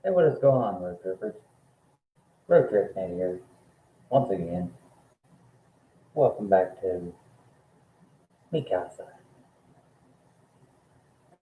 Hey, what is going on, road trippers? Road Trip Nate here. Once again, welcome back to Mikasa.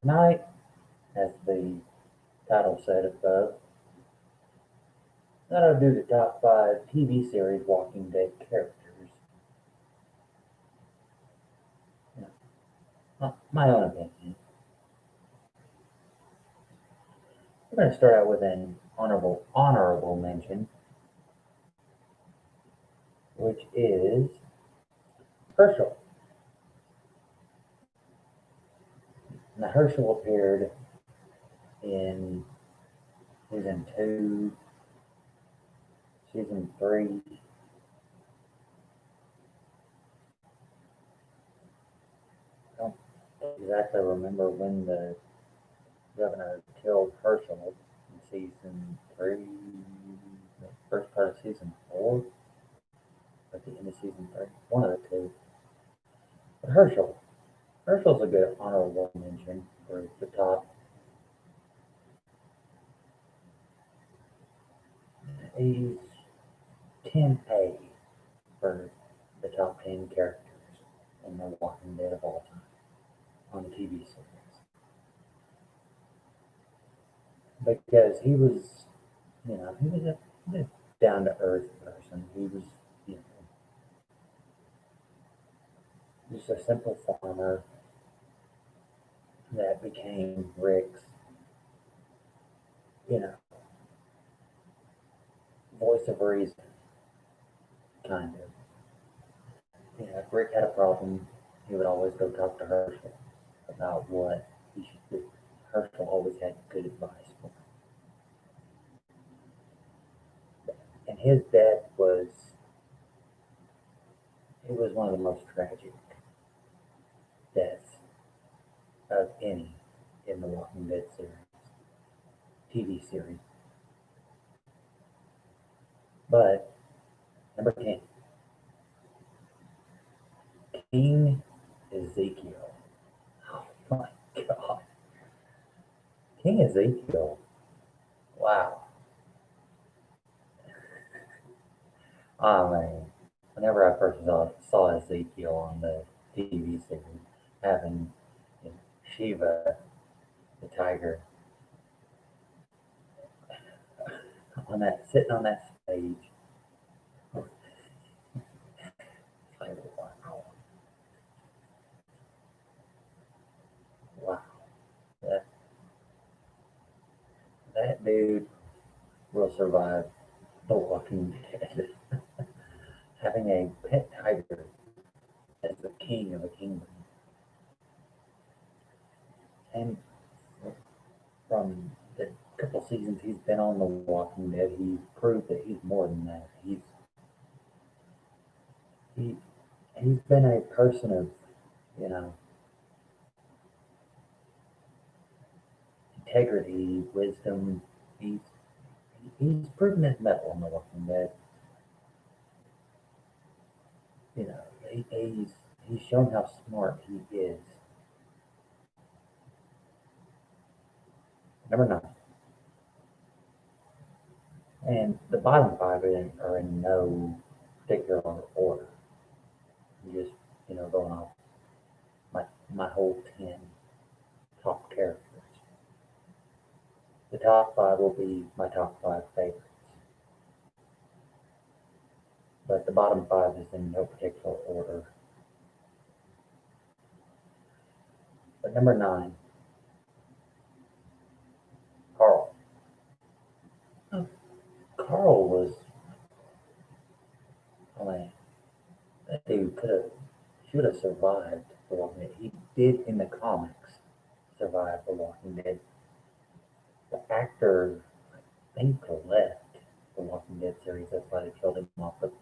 Tonight, as the title said above, I'm going to do the top 5 TV series Walking Dead characters. You know, my own opinion. We're going to start out with an honorable mention, which is Herschel. Now, Herschel appeared in season 2, season 3. I don't exactly remember when the governor killed Herschel in season 3, the first part of season 4, at the end of season 3, one of the two. But Herschel's a good honorable mention for the top. He's 10A for the top 10 characters in The Walking Dead of all time on the TV series. Because he was a down to earth person. He was, you know, just a simple farmer that became Rick's, you know, voice of reason, kind of. If Rick had a problem, he would always go talk to Herschel about what he should do. Herschel always had good advice for him. And his death it was one of the most tragic deaths of any in the Walking Dead series, TV series. But number 10, King Ezekiel. Oh my God. King Ezekiel. Wow. Oh man. Whenever I first saw Ezekiel on the TV series, having Shiva, the tiger, on that sitting on that stage, like, wow, wow, that that dude will survive The Walking Dead. Having a pet tiger as the king of a kingdom, and from the couple seasons he's been on The Walking Dead, he's proved that he's more than that. He he's been a person of you know integrity, wisdom. He's he's proven his mettle on The Walking Dead. You know, he's shown how smart he is. Number 9, and the bottom 5 are in no particular order. I'm just going off my my whole 10 top characters. The top 5 will be my top 5 favorites, but the bottom 5 is in no particular order. But number 9, Carl. Oh, Carl was, I mean, that dude should have survived The Walking Dead. He did in the comics survive The Walking Dead. The actor, I think, left The Walking Dead series. That's why they killed him off. But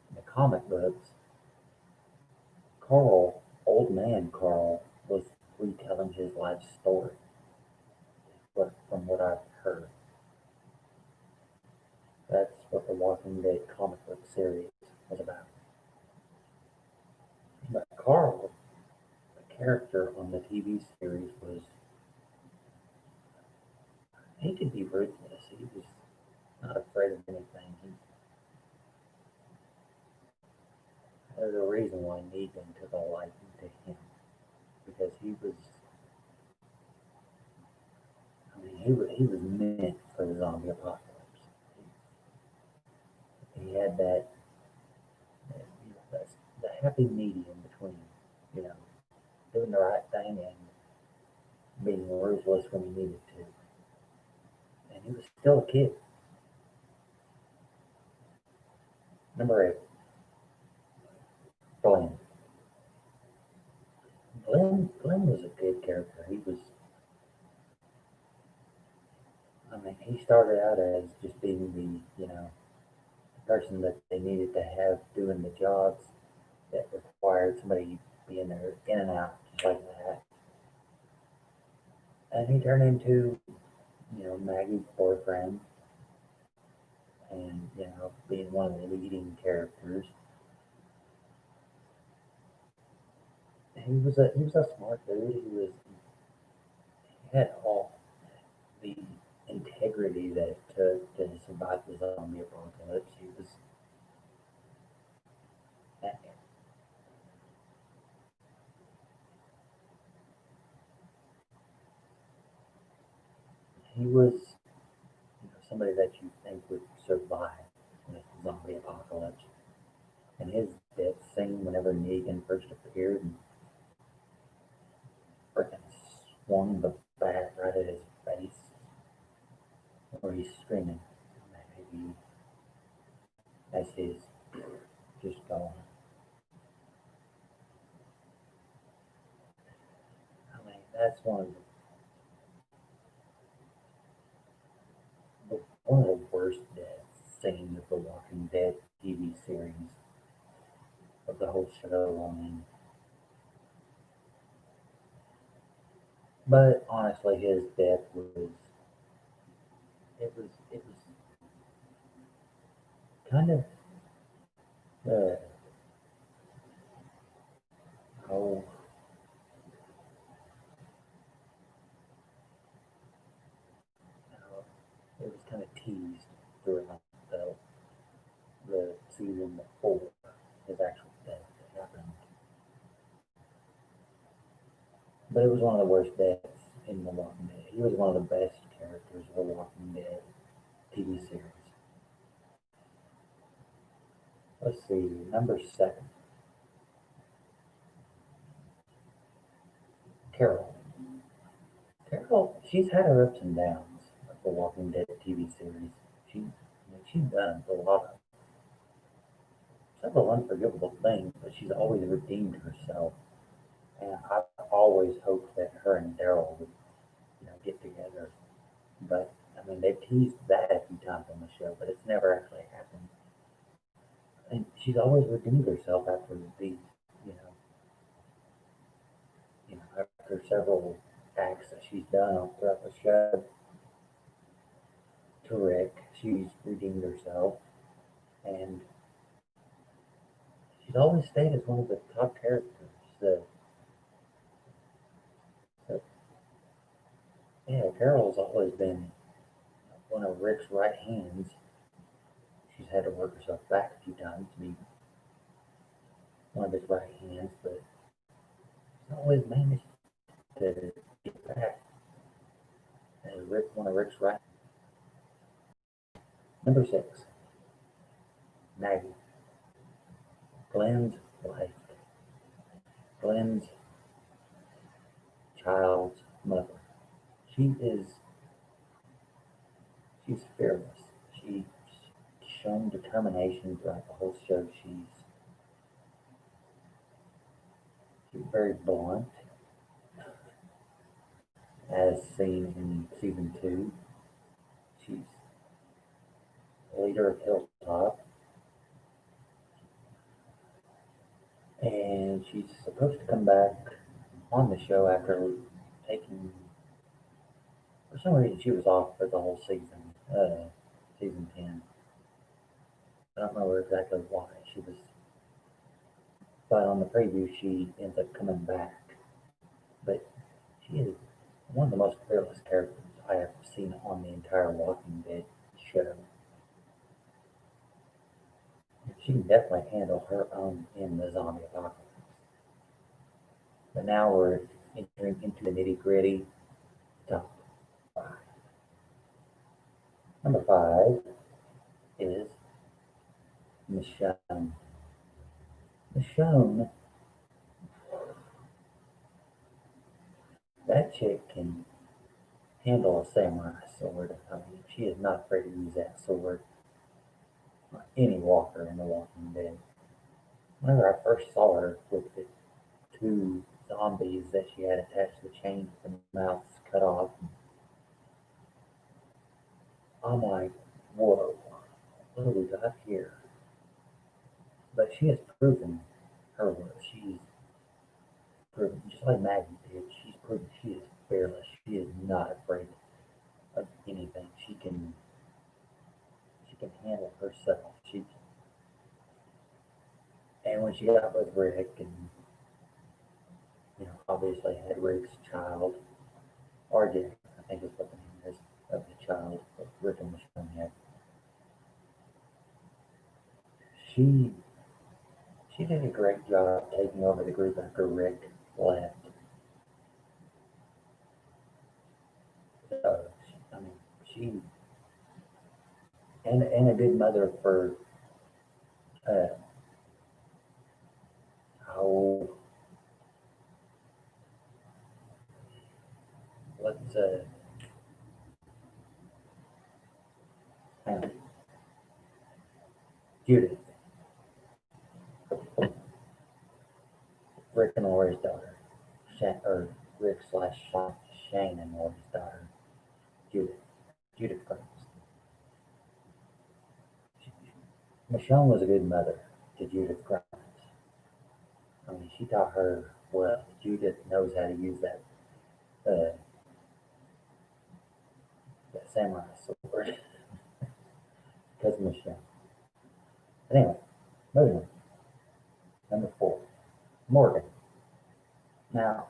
in the comic books, Carl, old man Carl, was retelling his life story. But from what I've heard, that's what the Walking Dead comic book series was about. But Carl, the character on the TV series, he could be ruthless. He was not afraid of anything. There's a reason why Negan took a liking to him because he was meant for the zombie apocalypse. He had that's the happy medium between, you know, doing the right thing and being ruthless when he needed to. And he was still a kid. Number 8, Glenn. Glenn was a good character. He started out as just being the person that they needed to have doing the jobs that required somebody being there in and out just like that. And he turned into, Maggie's boyfriend and, being one of the leading characters. He was a smart dude. He had all the integrity that it took to survive the zombie apocalypse. He was somebody that you think would survive the zombie apocalypse. And his death scene whenever Negan first appeared and freaking swung the bat right at his face, where he's screaming, maybe as he's just going. That's one of the worst death scenes of the Walking Dead TV series of the whole show. But honestly, his death it was kind of uh, oh, it was kind of teased throughout the the season before his actual death happened. But it was one of the worst deaths in The Walking Dead. He was one of the best characters of The Walking Dead TV series. Let's see, number 7, Carol. Carol, she's had her ups and downs of The Walking Dead TV series. She's done a lot of several unforgivable things, but she's always redeemed herself. And I always hoped that her and Daryl would, get together. But they've teased that a few times on the show, but it's never actually happened. And she's always redeemed herself after these, you know, after several acts that she's done throughout the show to Rick. She's redeemed herself, and she's always stayed as one of the top characters. So yeah, Carol's always been one of Rick's right hands. She's had to work herself back a few times to be one of his right hands, but she's always managed to get back as one of Rick's right. Number 6, Maggie, Glenn's wife, Glenn's child's mother. She is she's fearless. She's shown determination throughout the whole show. She's very blunt, as seen in season 2. She's the leader of Hilltop, and she's supposed to come back on the show after taking. For some reason, she was off for the whole season, season 10. I don't know exactly why she was, but on the preview, she ends up coming back. But she is one of the most fearless characters I have seen on the entire Walking Dead show. She can definitely handle her own in the zombie apocalypse. But now we're entering into the nitty gritty. Top five. Number 5 is Michonne. Michonne, that chick can handle a samurai sword. I mean, she is not afraid to use that sword on any walker in The Walking Dead. Whenever I first saw her with the 2 zombies that she had attached to the chain with their mouths cut off, I'm like, whoa, what do we got here? But she has proven her worth. She's proven, just like Maggie did, she's proven she is fearless. She is not afraid of anything. She can handle herself. And when she got with Rick and obviously had Rick's child, RJ, I think is what the name is of the child that Rick and Michonne had. She she did a great job taking over the group after Rick left. I mean, she and a good mother for uh, how what's hang on, Judith, Rick and Lori's daughter, or Rick slash Shane and Lori's daughter, Judith, Judith Grimes. Michonne was a good mother to Judith Grimes. I mean, she taught her well. Judith knows how to use uh, that samurai sword because of Michonne. But anyway, moving on. Number 4, Morgan. Now,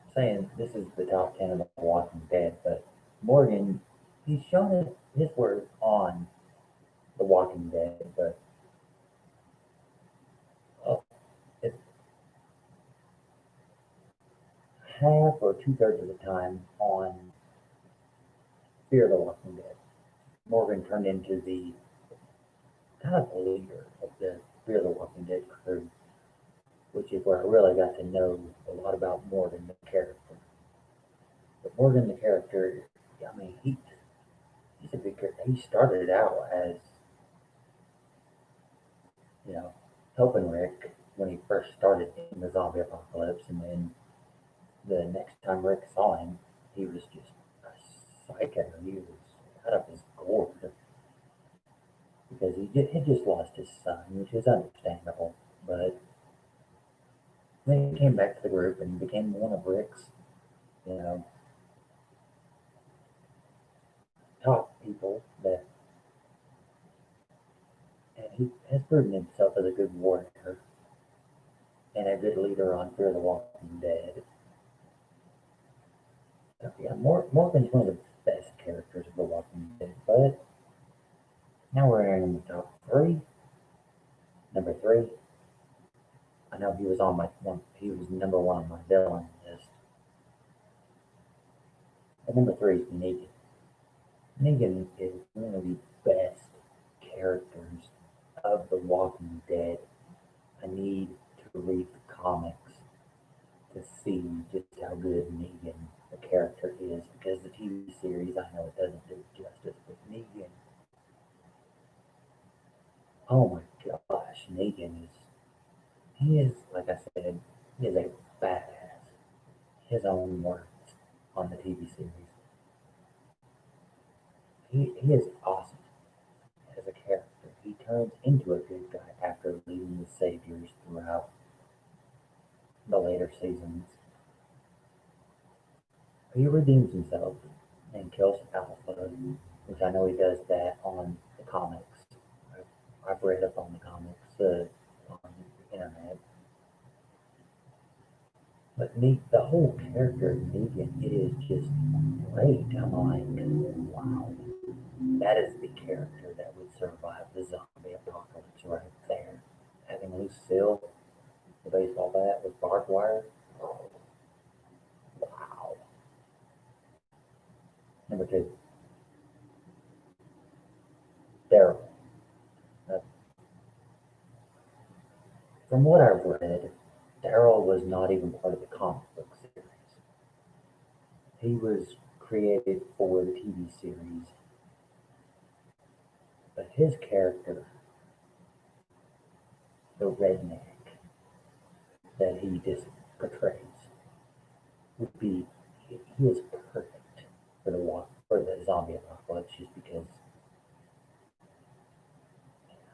I'm saying this is the top 10 of The Walking Dead, but Morgan, he's shown his worth on The Walking Dead, but uh, it's half or 2/3 of the time on Fear the Walking Dead. Morgan turned into the kind of the leader of the Fear the Walking Dead crew, which is where I really got to know a lot about Morgan the character. But Morgan the character, I mean, he's a big character. He started out as you know helping Rick when he first started in the zombie apocalypse, and then the next time Rick saw him, he was just a psycho. He was out of his gourd because had just lost his son, which is understandable. But then he came back to the group and became one of Rick's, you know, top people that, and he has proven himself as a good warrior and a good leader on Fear the Walking Dead. So, yeah, Morgan's one of the best characters of The Walking Dead. But now we're in the top 3. Number 3, I know he was on my one. He was number 1 on my villain list. But number 3 is Negan. Negan is one of the best characters of The Walking Dead. I need to read the comics to see just how good Negan, the character, is because the TV series, I know it doesn't do it justice, but Negan, oh my gosh, he is, like I said, he is a badass. His own words on the TV series. He is awesome as a character. He turns into a good guy after leading the Saviors throughout the later seasons. He redeems himself and kills Alpha, which I know he does that on the comics. I've read up on the comics on the internet. But the whole character of Negan, it is just great. I'm like, wow, that is the character that would survive the zombie apocalypse right there. Having Lucille, the baseball bat with barbed wire. Wow. Number two, Daryl. Uh, from what I've read, Daryl was not even part of the comic book series. He was created for the TV series, but his character, the redneck that he just portrays, would be he is perfect for the zombie apocalypse just because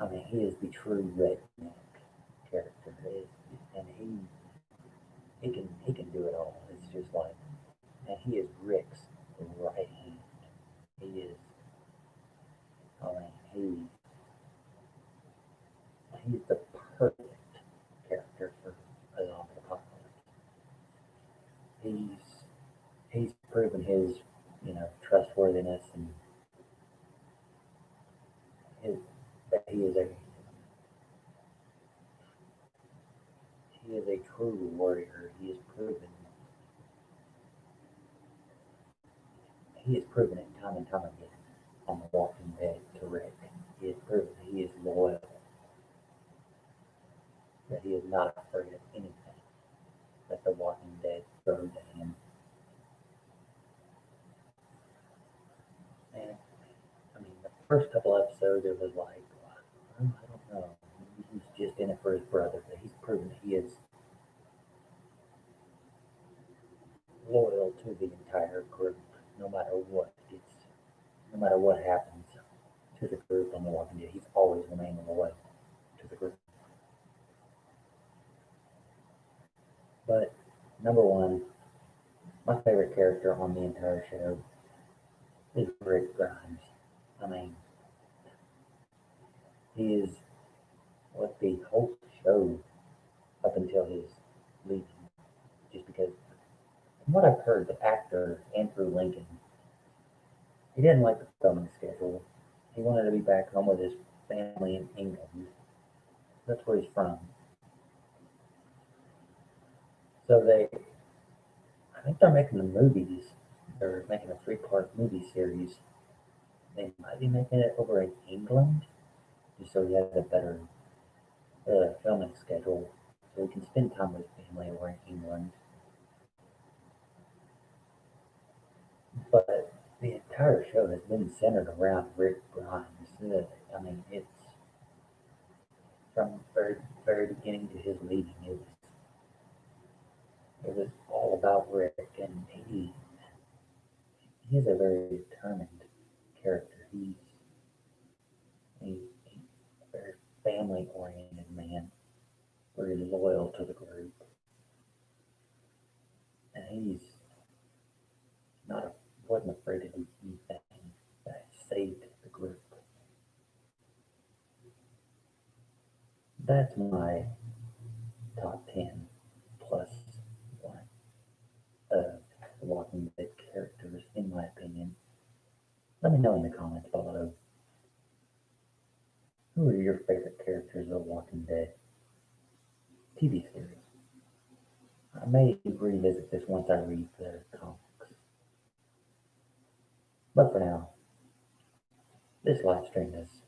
I mean he is the true redneck character and he can do it all. It's just like and he is Rick's right hand. He is I mean he's the perfect character for a zombie apocalypse. He's he's proven his trustworthiness and his that he is a true warrior. He has proven it time and time again on The Walking Dead to Rick. He has proven he is loyal, that he is not afraid of anything that The Walking Dead throws at him. And I mean, the first couple episodes, it was like, well, I don't know. He's just in it for his brother, but he's proven that he is loyal to the entire group, no matter what. No matter what happens to the group on The Walking Dead, he's always remained loyal to the group. But number one, my favorite character on the entire show is Rick Grimes. I mean, he is what the whole show up until his leaving. Just because, from what I've heard, the actor Andrew Lincoln, he didn't like the filming schedule. He wanted to be back home with his family in England. That's where he's from. So I think they're making the movies. They're making a three-part movie series. They might be making it over in England, just so he has a better filming schedule, so he can spend time with his family over in England. But the entire show has been centered around Rick Grimes. I mean, it's from very very beginning to his leaving. It was all about Rick, and he's a very determined character. He's a very family oriented man, very loyal to the group, and he's not wasn't afraid to do anything that saved the group. That's my top 10 plus one of the Walking Dead characters, in my opinion. Let me know in the comments below. Who are your favorite characters of Walking Dead TV series? I may revisit this once I read the comics. But for now, this live stream is,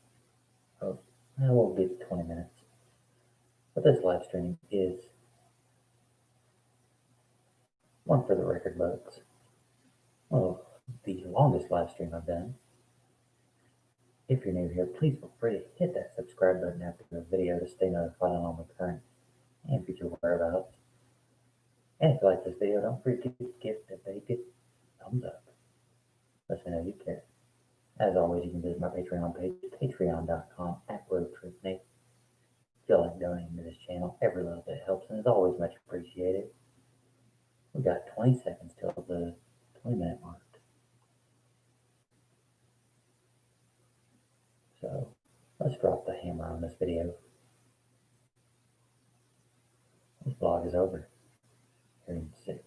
oh, we'll get 20 minutes. But this live stream is one for the record books. Well, the longest live stream I've done. If you're new here, please feel free to hit that subscribe button after the video to stay notified on all my current and future whereabouts. And if you like this video, don't forget to give the big thumbs up. Let me know you care. As always, you can visit my Patreon page, patreon.com/RoadTripNate. If you feel like donating to this channel, every little bit helps and is always much appreciated. We've got 20 seconds till the 20-minute mark. So let's drop the hammer on this video. This vlog is over here in 6,